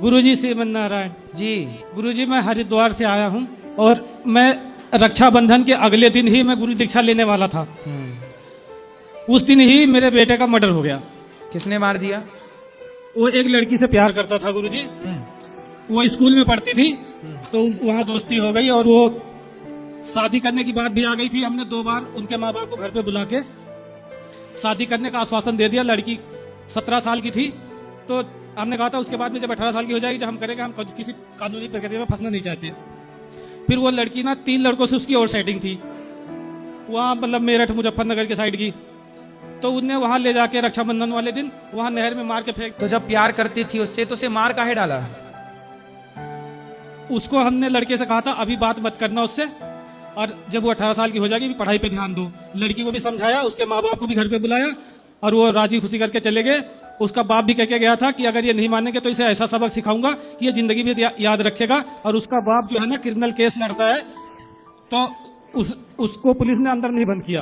गुरुजी श्रीमन नारायण जी। गुरुजी, मैं हरिद्वार से आया हूँ और मैं रक्षाबंधन के अगले दिन ही मैं गुरु दीक्षा लेने वाला था। उस दिन ही मेरे बेटे का मर्डर हो गया। किसने मार दिया? वो एक लड़की से प्यार करता था गुरुजी। वो स्कूल में पढ़ती थी तो वहाँ दोस्ती हो गई और वो शादी करने की बात भी आ गई थी। हमने 2 बार उनके माँ बाप को घर पे बुला के शादी करने का आश्वासन दे दिया। लड़की 17 साल की थी तो हमने कहा था उसके बाद में जब 18 साल की हो जाएगी जब हम करेंगे, हम किसी कानूनी प्रक्रिया में फंसना नहीं चाहते। फिर वो लड़की ना 3 लड़कों से उसकी और सेटिंग थी वहाँ, मतलब मेरठ मुजफ्फरनगर के साइड की। तो उन्हें वहां ले जाके रक्षाबंधन वाले दिन वहां नहर में मार के फेंक। तो जब प्यार करती थी उससे तो उसे मार काहे डाला? उसको हमने लड़के से कहा था अभी बात मत करना उससे, और जब वो 18 साल की हो जाएगी पढ़ाई पे ध्यान दो। लड़की को भी समझाया, उसके माँ बाप को भी घर पे बुलाया और वो राजी खुशी करके चले गए। उसका बाप भी कह के गया था कि अगर ये नहीं मानेंगे तो इसे ऐसा सबक सिखाऊंगा कि ये जिंदगी में याद रखेगा। और उसका बाप जो है ना क्रिमिनल केस लड़ता है, तो उसको पुलिस ने अंदर नहीं बंद किया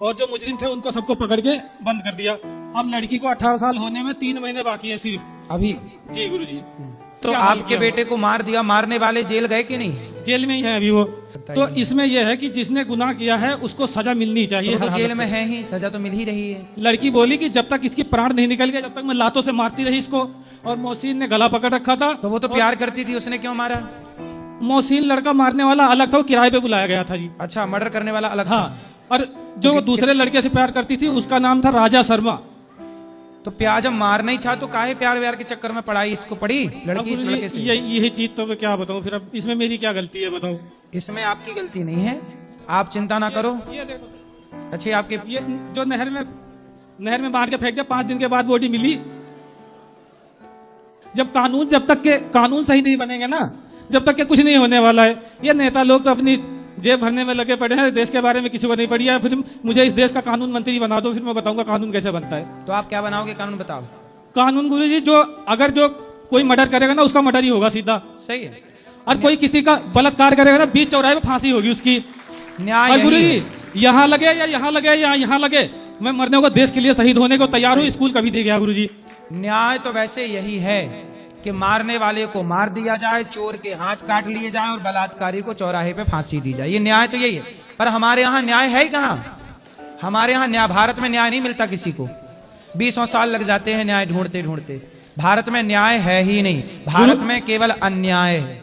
और जो मुजरिम थे उनको सबको पकड़ के बंद कर दिया। अब लड़की को 18 साल होने में 3 महीने बाकी है सिर्फ अभी। जी गुरुजी। तो आपके बेटे को मार दिया, मारने वाले जेल गए कि नहीं? जेल में ही है अभी वो। तो इसमें यह है कि जिसने गुनाह किया है उसको सजा मिलनी चाहिए। तो जेल में है ही, सजा तो मिल ही रही है। लड़की बोली कि जब तक इसकी प्राण नहीं निकल गया जब तक मैं लातों से मारती रही इसको। और मोहसिन ने गला पकड़ रखा था। तो वो तो प्यार करती थी, उसने क्यों मारा? मोहसिन लड़का मारने वाला अलग था, वो किराए पे बुलाया गया था जी। अच्छा, मर्डर करने वाला अलग था। और जो दूसरे लड़के से प्यार करती थी उसका नाम था राजा शर्मा। तो प्यार जब मारना ही था तो काहे प्यार व्यार के चक्कर में पढ़ाई इसको पड़ी लड़की इस लड़के से? यही चीज तो मैं क्या बताऊं फिर। अब इसमें मेरी क्या गलती है बताओ? इसमें आपकी गलती नहीं है, आप चिंता ना करो। ये देखो, अच्छे आपके ये जो नहर में मार के फेंक दिया, 5 दिन के बाद बॉडी मिली। जब तक के कानून सही नहीं बनेंगे ना, जब तक के कुछ नहीं होने वाला है। ये नेता लोग तो अपनी जेब भरने में लगे पड़े हैं, देश के बारे में किसी को नहीं पड़ी है। फिर मुझे इस देश का कानून मंत्री बना दो, फिर मैं बताऊंगा कानून कैसे बनता है। तो आप क्या बनाओगे कानून? बताओ। कानून गुरुजी, अगर जो कोई मर्डर करेगा ना उसका मर्डर ही होगा सीधा। सही है। और कोई किसी का बलात्कार करेगा ना, बीच चौराहे पे फांसी होगी उसकी। न्याय गुरुजी, यहाँ लगे या यहाँ लगे या यहाँ लगे, मैं मरने होगा देश के लिए शहीद होने को तैयार हूँ। स्कूल कभी दे गया गुरुजी। न्याय तो वैसे यही है कि मारने वाले को मार दिया जाए, चोर के हाथ काट लिए जाए और बलात्कारी को चौराहे पे फांसी दी जाए। ये न्याय तो यही है। पर हमारे यहाँ न्याय है ही कहाँ? हमारे यहाँ न्याय, भारत में न्याय नहीं मिलता किसी को। 20 साल लग जाते हैं न्याय ढूंढते ढूंढते। भारत में न्याय है ही नहीं, भारत में केवल अन्याय है।